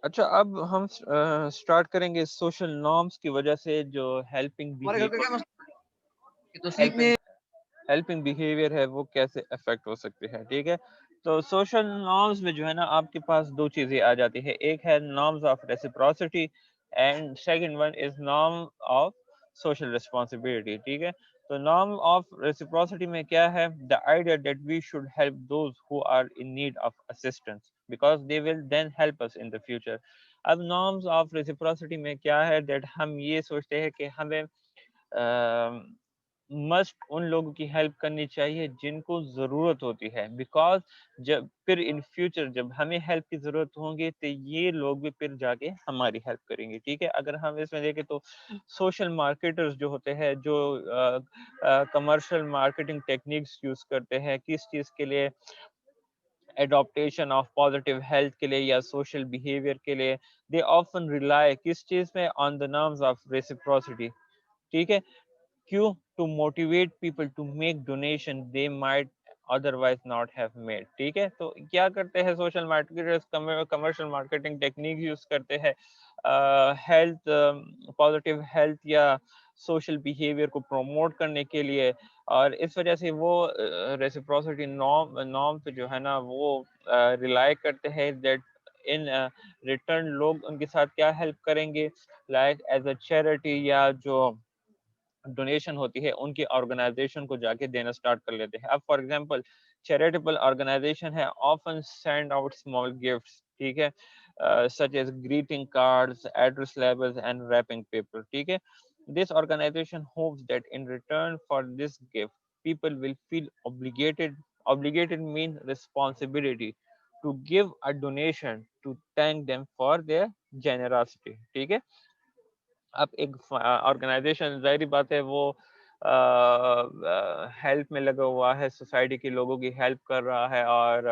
اچھا اب ہم اسٹارٹ کریں گے سوشل نارمس کی وجہ سے جو ہیلپنگ ہمارے گھر کا بیہیویئر کیا مسئلہ ہے کہ تو ہیلپنگ سیکھنے ہیلپنگ بیہیویئر ہے وہ کیسے افیکٹ ہو سکتے ہیں. ٹھیک ہے، تو سوشل نارمس میں جو ہے نا آپ کے پاس دو چیزیں آ جاتی ہے. ایک ہے norms of reciprocity and second one is norm of social responsibility. ٹھیک ہے، تو نارم آف ریسیپروسٹی میں کیا ہے؟ The idea that we should help those who are in need of assistance because they will then help us in the future. اب norms of reciprocity میں کیا ہے؟ دیٹ ہم یہ سوچتے ہیں کہ ہمیں مسٹ ان لوگوں کی ہیلپ کرنی چاہیے جن کو ضرورت ہوتی ہے، بیکاز جب پھر ان فیوچر جب ہمیں ہیلپ کی ضرورت ہوگی تو یہ لوگ بھی پھر جا کے ہماری ہیلپ کریں گے. ٹھیک ہے، اگر ہم اس میں دیکھیں تو سوشل مارکیٹرز جو ہوتے ہیں، جو کمرشل مارکیٹنگ ٹیکنیکس یوز کرتے ہیں کس چیز کے لیے؟ ایڈاپٹیشن آف پازیٹیو ہیلتھ کے لیے یا سوشل بیہیویئر کے لیے. دے آفن ریلائی کس چیز میں؟ On the norms of reciprocity. ٹھیک ہے، کیوں؟ To motivate people to make donation they might otherwise not have made. ٹھیک ہے، تو کیا کرتے ہیں social marketers? Commercial marketing technique use کرتے ہیں ہیلتھ، پازیٹیو ہیلتھ یا سوشل بیہیویئر کو پروموٹ کرنے کے لیے. اور اس وجہ سے وہ ریسیپروسٹی نارم پہ جو ہے نا وہ ریلائی کرتے ہیں دیٹ ان ریٹرن لوگ ان کے ساتھ کیا ہیلپ کریں گے؟ لائک ایز اے چیریٹی یا جو ڈونیشن ہوتی ہے ان کی آرگنائزیشن کو جا کے دینا سٹارٹ کر لیتے ہیں. اب فار ایگزامپل چیریٹیبل آرگنائزیشن ہے often send out small gifts. ٹھیک ہے، such as greeting cards, address labels and wrapping paper. ٹھیک ہے، this organization hopes that in return for this gift people will feel obligated mean responsibility to give a donation to thank them for their generosity. ٹھیک ہے، اب ایک organization ظاہری بات ہے وہ ہیلپ میں لگا ہوا ہے، سوسائٹی کے لوگوں کی ہیلپ کر رہا ہے اور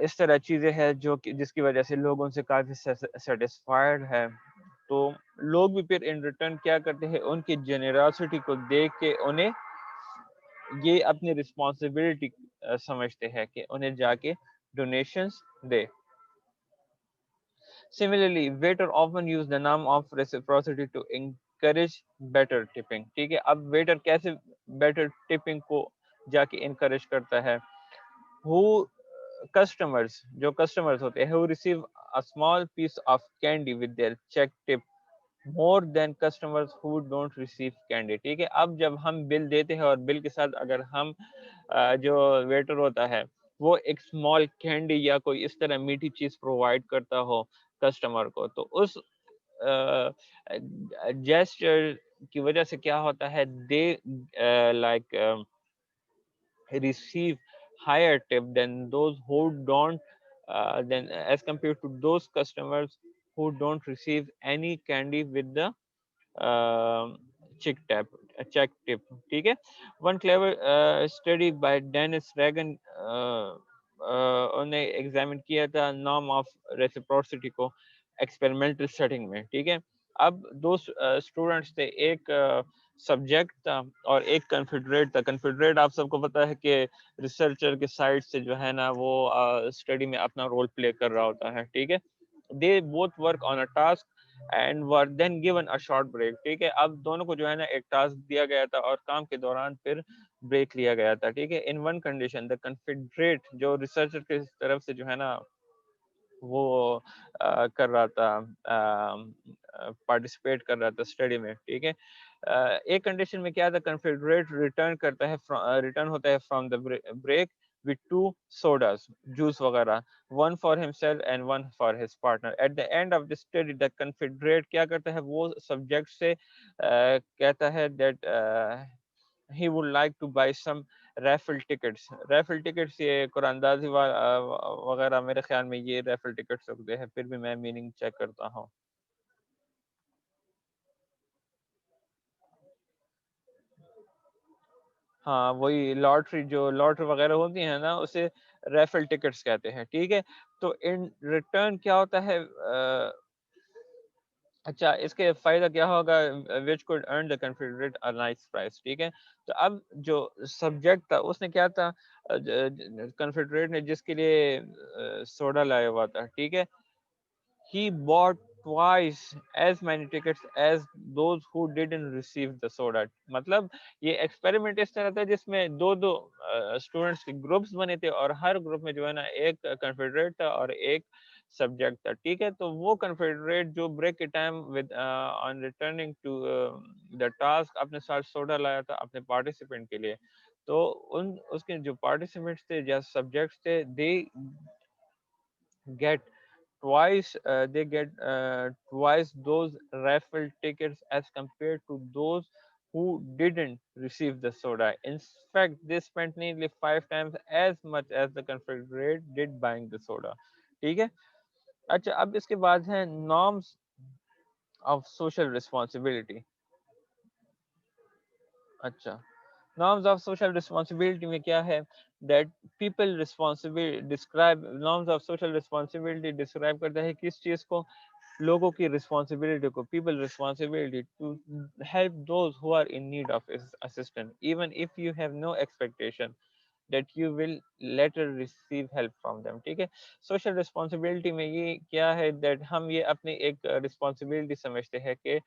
اس طرح چیزیں ہیں جو جس کی وجہ سے لوگ ان سے کافی سیٹسفائڈ ہے. تو لوگ بھی پھر ان ریٹرن کیا کرتے ہیں؟ ان کی جنراسٹی کو دیکھ کے انہیں یہ اپنی رسپانسبلٹی سمجھتے ہیں کہ انہیں جا کے donations they. Similarly, waiter often use the norm of reciprocity to encourage better tipping. ٹھیک ہے، اب ویٹر کیسے بیٹر ٹپنگ کو جا کے انکریج کرتا ہے؟ who جو کسٹمرز ہوتے ہیں who receive a small piece of candy with their check tip more than customers who don't receive candy. ٹھیک ہے، اب جب ہم بل دیتے ہیں اور بل کے ساتھ اگر ہم جو ویٹر ہوتا ہے وہ ایک اسمال کینڈی یا کوئی اس طرح میٹھی چیز پرووائڈ کرتا ہو کسٹمر کو، تو اس جیسچر کی وجہ سے کیا ہوتا ہے؟ They like receive higher tip than those who don't than as compared to those customers who don't receive any candy with the check tip. ٹھیک ہے، one clever study by Dennis Regan انہیں examine کیا تھا norm of reciprocity کو experimental setting میں. ٹھیک ہے، اب دو اسٹوڈنٹس تھے، ایک سبجیکٹ تھا اور ایک کنفیڈریٹ تھا. کنفیڈریٹ آپ سب کو پتا ہے کہ ریسرچر کے سائڈ سے جو ہے نا وہ اسٹڈی میں اپنا رول پلے کر رہا ہوتا ہے. ٹھیک ہے، they both work on a task and were then given a short break. ٹھیک ہے، اب دونوں کو جو ہے نا ایک ٹاسک دیا گیا تھا اور کام کے دوران پھر بریک لیا گیا تھا. ٹھیک ہے، in one condition the confederate جو ریسرچر کی طرف سے جو ہے نا وہ کر رہا تھا پارٹیسپیٹ کر رہا تھا اسٹڈی میں. ٹھیک ہے، ایک کنڈیشن میں کیا تھا؟ کنفیڈریٹ ریٹرن کرتا ہے ریٹرن ہوتا ہے from the break with two sodas juice وغیرہ, one for himself and one for his partner. At the end of the study the confederate کیا کرتا ہے, وہ subject سے کہتا ہے that he would like to buy some raffle tickets. raffle tickets یہ قرآن اندازی وغیرہ میرے خیال میں یہ raffle tickets ہوتے ہیں, پھر بھی میں میننگ چیک کرتا ہوں. ہاں وہی لاٹری, جو لاٹری وغیرہ ہوتی ہیں نا اسے ریفل ٹکٹس کہتے ہیں. ٹھیک ہے, تو ان ریٹرن کیا ہوتا ہے, اچھا اس کے فائدہ کیا ہوگا؟ Which could earn the confederate a nice prize, ٹھیک ہے. تو اب جو سبجیکٹ تھا اس نے کیا تھا، کنفیڈریٹ نے جس کے لیے سوڈا لایا ہوا تھا، ٹھیک ہے، he bought twice as many tickets as those who didn't receive the soda. مطلب یہ ایکسپیریمنٹ اس طرح تھا جس میں دو دو اسٹوڈنٹس کے گروپس بنے تھے، اور ہر گروپ میں جو ہے نا ایک کنفیڈریٹ تھا اور ایک سبجیکٹ تھا، ٹھیک ہے. تو وہ کنفیڈریٹ جو بریک کے time with on returning to the task اپنے ساتھ سوڈا لایا تھا اپنے پارٹیسپینٹ کے لیے. تو ان اس کے جو پارٹیسپینٹس تھے یا سبجیکٹس تھے، دے get twice those raffle tickets as compared to those who didn't receive the soda. In fact, they spent nearly 5 times as much as the Confederate did buying the soda. ٹھیک ہے. اچھا اب اس کے بعد ہیں norms of social responsibility. اچھا norms of social responsibility میں کیا ہے that people responsibility describe norms of social responsibility describe کرتا ہے کس چیز کو، لوگوں کی responsibility کو. people responsibility to help those who are in need of assistance even if you have no expectation that you will later receive help from them. ٹھیک ہے. social responsibility میں یہ کیا ہے that ہم یہ اپنی ایک responsibility سمجھتے ہیں کہ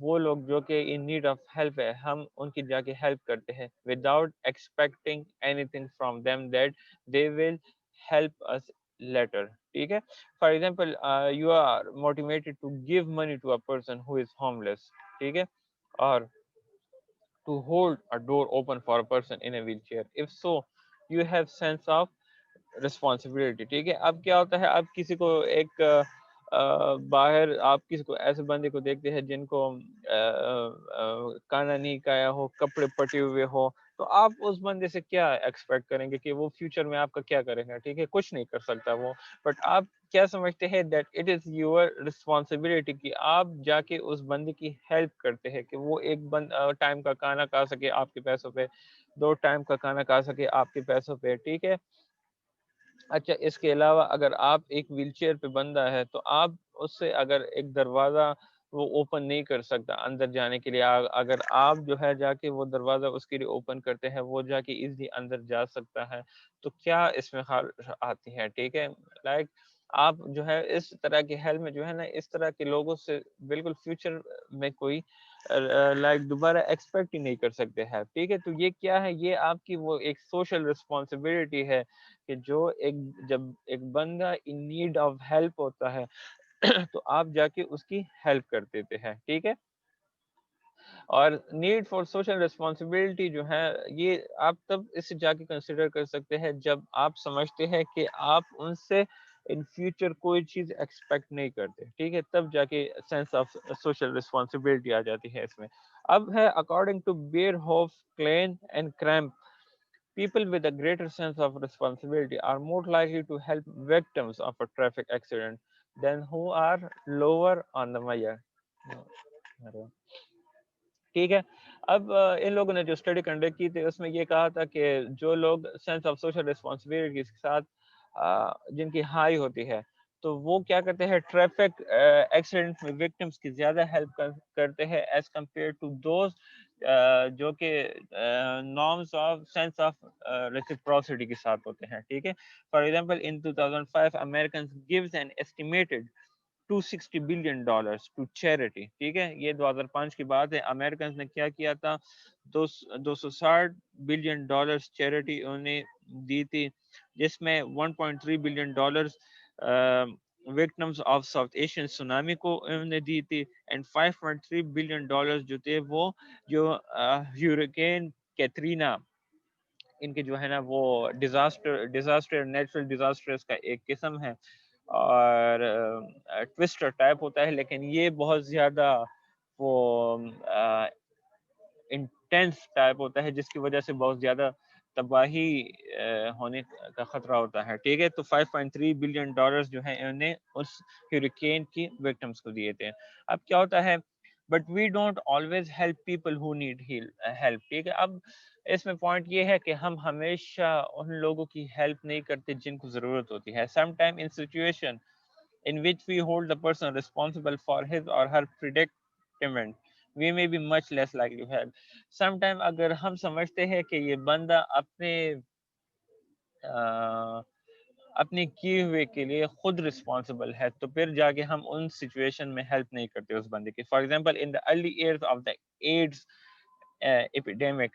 وہ لوگ جو کہ ان نیڈ آف ہیلپ ہے ہم ان کی جا کے ہیلپ کرتے ہیں without expecting anything from them that they will help us later. ٹھیک ہے. For example you are motivated to give money to a person who is homeless, ٹھیک ہے، اور to hold a door open for a person in a wheelchair if so you have sense of responsibility. ٹھیک ہے. اب کیا ہوتا ہے، اب کسی کو ایک باہر آپ کسی کو ایسے بندے کو دیکھتے ہیں جن کو کانا نہیں کھایا ہو، کپڑے پٹے ہوئے ہو، تو آپ اس بندے سے کیا ایکسپیکٹ کریں گے کہ وہ فیوچر میں آپ کا کیا کریں گے؟ ٹھیک ہے، کچھ نہیں کر سکتا وہ. بٹ آپ کیا سمجھتے ہیں that it is your responsibility کہ آپ جا کے اس بندے کی ہیلپ کرتے ہیں کہ وہ ایک ٹائم کا کھانا کھا سکے آپ کے پیسوں پہ، 2 ٹائم کا کھانا کھا سکے آپ کے پیسوں پہ. ٹھیک ہے. اچھا اس کے علاوہ اگر آپ ایک ویل چیئر پہ بندہ ہے تو آپ اس سے اگر ایک دروازہ وہ اوپن نہیں کر سکتا اندر جانے کے لیے، اگر آپ جو ہے جا کے وہ دروازہ اس کے لیے اوپن کرتے ہیں وہ جا کے ایزی اندر جا سکتا ہے، تو کیا اس میں خواہش آتی ہے؟ ٹھیک ہے. لائک آپ جو ہے اس طرح کی ہیلپ میں جو ہے نا اس طرح کے لوگوں سے بالکل فیوچر میں کوئی لائک دوبارہ ایکسپیکٹ ہی نہیں کر سکتے ہیں. ٹھیک ہے. تو یہ کیا ہے، یہ آپ کی وہ ایک سوشل رسپانسبلٹی ہے کہ جو جب ایک بندہ ان نیڈ آف ہیلپ ہوتا ہے تو آپ جا کے اس کی ہیلپ کر دیتے ہیں. ٹھیک ہے. اور نیڈ فار سوشل ریسپانسبلٹی جو ہے یہ آپ تب اسے جا کے کنسیڈر کر سکتے ہیں جب آپ سمجھتے ہیں کہ آپ ان سے ان فیوچر کوئی چیز ایکسپیکٹ نہیں کرتے. ٹھیک ہے. تب جا کے سینس آف سوشل ریسپانسبلٹی آ جاتی ہے اس میں. اب ہے according to Bierhoff Klein and Kramp people with a greater sense of responsibility are more likely to help victims of a traffic accident than who are lower on the measure. ٹھیک ہے. اب ان لوگوں نے جو study conduct کی تھی اس میں یہ کہا تھا کہ جو لوگ سینس آف سوشل ریسپانسبلٹی کے ساتھ جن کی ہائی ہوتی ہے تو وہ کیا کرتے ہیں، ٹریفک ایکسیڈنٹ میں وکٹمس کی زیادہ ہیلپ کرتے ہیں ایز کمپیئر ٹو دوز جو کہ norms of sense of reciprocity کے ساتھ ہوتے ہیں. ٹھیک ہے. For example in 2005 Americans gives an estimated $260 billion to charity. ٹھیک ہے. یہ 2005 کی بات ہے. امریکنز نے کیا کیا تھا، $260 بلین چیریٹی انہوں نے دی تھی، جس میں $1.3 billion victims of south Asian tsunami کو انہوں نے دی تھی، اینڈ $5.3 بلین جو تھے وہ جو ہیوریکین کیترینا ان کے جو ہے نا وہ ڈیزاسٹر نیچرل ڈیزاسٹرز کا ایک قسم ہے اور ٹوسٹر ٹائپ ہوتا ہے، لیکن یہ بہت زیادہ وہ انٹینس ٹائپ ہوتا ہے جس کی وجہ سے بہت زیادہ تباہی ہونے کا خطرہ ہوتا ہے. ٹھیک ہے. تو $5.3 بلین جو ہیں انہوں نے اس ہیریکین کی وکٹمس کو دیے تھے. اب کیا ہوتا ہے، but we don't always help people who need help. ٹھیک ہے. اب اس میں پوائنٹ یہ ہے کہ ہم ہمیشہ ان لوگوں کی ہیلپ نہیں کرتے جن کو ضرورت ہوتی ہے. Some time in situation in which we hold the person responsible for his or her predicament, we may be much less likely to help. Sometime اگر ہم سمجھتے ہیں کہ یہ بندہ اپنے کیے ہوئے کے لیے خود رسپانسبل ہے تو پھر جا کے ہم ان سچویشن میں ہیلپ نہیں کرتے اس بندے کی. For example in the early years of the AIDS epidemic,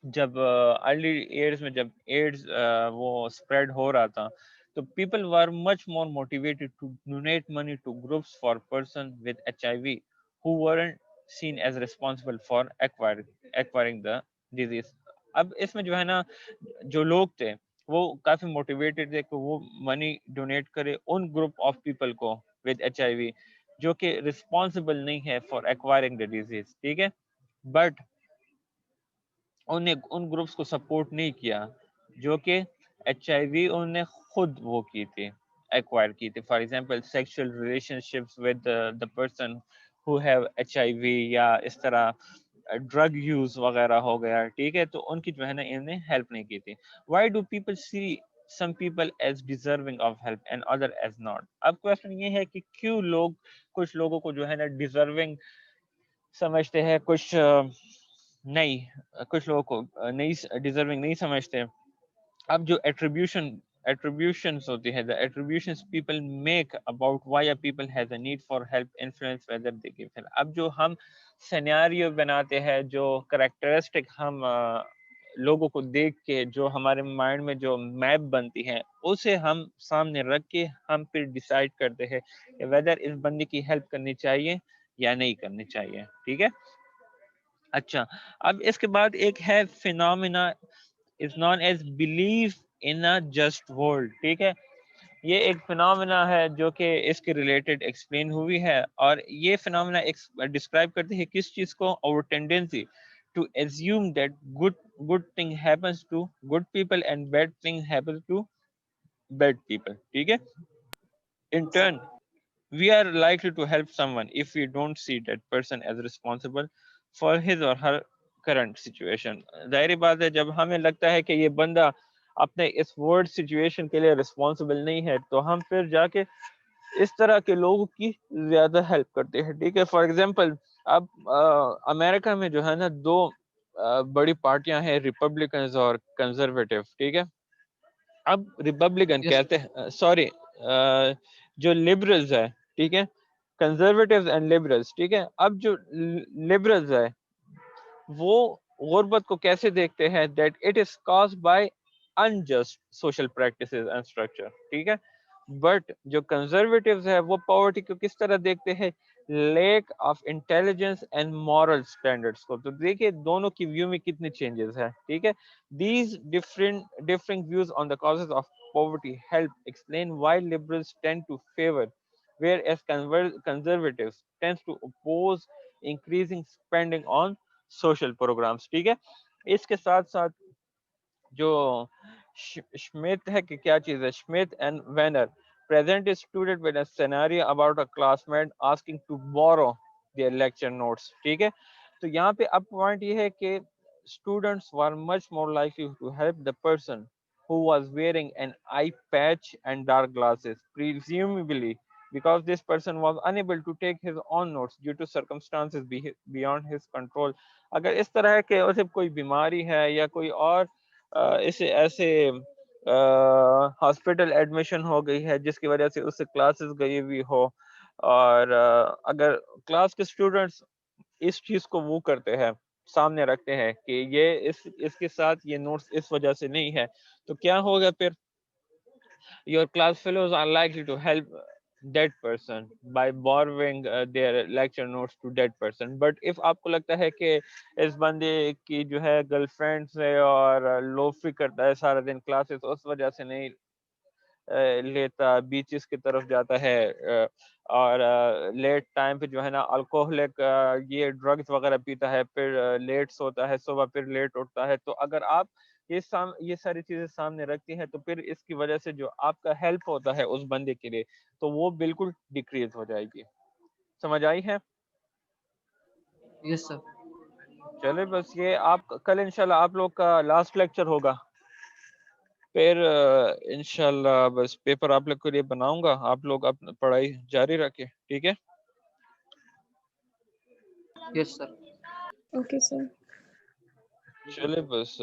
جب ارلی ایئرز میں جب ایڈز وہ اسپریڈ ہو رہا تھا تو people were much more motivated to donate money to groups for person with H I V who weren't seen as responsible for acquiring the disease. اب اس میں جو ہے نا جو لوگ تھے وہ کافی موٹیویٹڈ تھے کہ وہ منی ڈونیٹ کرے ان گروپ آف پیپل کو ود ایچ آئی وی جو کہ رسپانسبل نہیں ہے فار ایکوائرنگ دا ڈیزیز. ٹھیک ہے، بٹ ان گروپس کو سپورٹ نہیں کیا جو کہ ایچ آئی وی انہوں نے خود وہ کی تھی، ایکوائر کی تھی. For example sexual relationships with the person who have H I V, یا اس طرح ڈرگ یوز وغیرہ ہو گیا. ٹھیک ہے، تو ان کی جو ہے نا انہوں نے ہیلپ نہیں کی تھی. Why do people see some people as deserving of help and other as not؟ اب کوشچن یہ ہے کہ کیوں لوگ کچھ لوگوں کو جو ہے نا ڈیزرونگ سمجھتے ہیں، کچھ نہیں، کچھ لوگوں کو نہیں ڈیزرونگ نہیں سمجھتے. اب جو ایٹریبیوشنز ہوتی ہے، the attributions people make about why a people has a need for help influence whether they give help. اب جو ہم سینیریو بناتے ہیں، جو کریکٹرسٹک ہم لوگوں کو دیکھ کے جو ہمارے مائنڈ میں جو میپ بنتی ہے اسے ہم سامنے رکھ کے ہم پھر ڈیسائیڈ کرتے ہیں کہ ویدر اس بندے کی ہیلپ کرنی چاہیے یا نہیں کرنی چاہیے. ٹھیک ہے، اچھا اب اس کے بعد ایک ہے phenomena is known as belief in a just world. ٹھیک ہے، یہ ایک فینومینا ہے جو کہ اس کے ریلیٹڈ ایکسپلین ہوئی ہے، اور یہ فینومینا ڈسکرائب کرتی ہے کس چیز کو؟ our tendency to assume that good thing happens to good people and bad thing happens to bad people. ٹھیک ہے، in Yes, turn we are likely to help someone if we don't see that person as responsible for his or her current situation. ظاہری بات ہے جب ہمیں لگتا ہے کہ یہ بندہ اپنے اس ورڈ سچویشن کے لیے رسپانسبل نہیں ہے تو ہم پھر جا کے اس طرح کے لوگوں کی زیادہ ہیلپ کرتے ہیں. ٹھیک ہے، فار ایگزامپل اب امریکہ میں جو ہے نا دو بڑی پارٹیاں ہیں، ریپبلکنز اور کنزرویٹو. ٹھیک ہے، اب ریپبلکن yes, کہتے ہیں سوری جو لبرلز ہے، ٹھیک ہے، کنزرویٹیوز اینڈ لبرلز. ٹھیک ہے، اب جو لبرلز ہے وہ غربت کو کیسے دیکھتے ہیں؟ That it is caused by unjust social practices and structure. ٹھیک ہے، بٹ جو کنزرویٹیوز ہے وہ پاورٹی کو کس طرح دیکھتے ہیں؟ Lack of intelligence and moral standards کو. تو دیکھیے دونوں کی ویو میں کتنے چینجز ہیں. ٹھیک ہے، these differing views on the causes of poverty help explain why liberals tend to favor, whereas conservatives tend to oppose increasing spending on social programs. ٹھیک ہے، اس کے ساتھ ساتھ جو شمت ہے کہ کیا چیز ہے، Schmitt and Weiner present a student with a scenario about a classmate asking to borrow their lecture notes. ٹھیک ہے، تو یہاں پہ اب پوائنٹ یہ ہے کہ students were much more likely to help the person who was wearing an eye patch and dark glasses, presumably because this person was unable to take his own notes due to circumstances beyond his control. اگر اس طرح ہے کہ اسے کوئی بیماری ہے یا کوئی اور اسے ایسے ہاسپٹل ایڈمیشن ہو گئی ہے جس کی وجہ سے اس سے کلاسز گئی ہوئی ہو، اور اگر کلاس کے اسٹوڈنٹس اس چیز کو وہ کرتے ہیں، سامنے رکھتے ہیں کہ یہ اس کے ساتھ یہ نوٹس اس وجہ سے نہیں ہے، تو کیا ہوگا پھر؟ your class fellows are likely to help that person by borrowing their lecture notes to that person. But if آپ کو لگتا ہے کہ اس بندے کی جو ہے گرل فرینڈ سے اور لوفی کرتا ہے سارا دن کلاسز، اس وجہ سے نہیں لیتا، بیچز کی طرف جاتا ہے، اور لیٹ ٹائم پہ جو ہے نا الکوہلک یہ ڈرگز وغیرہ پیتا ہے، پھر لیٹ سوتا ہے، صبح پھر لیٹ اٹھتا ہے، تو اگر آپ یہ ساری چیزیں سامنے رکھتی ہیں تو پھر اس کی وجہ سے جو آپ کا ہیلپ ہوتا ہے اس بندے کے لیے تو وہ بالکل ڈیکریز ہو جائے گی. سمجھ آئی ہے؟ yes, sir. چلے بس یہ آپ کل انشاءاللہ آپ لوگ کا لاسٹ لیکچر ہوگا. پھر انشاءاللہ بس پیپر آپ لوگ کے لیے بناؤں گا، آپ لوگ اپنا پڑھائی جاری رکھیں، ٹھیک ہے؟ Yes sir. Okay sir. چلے بس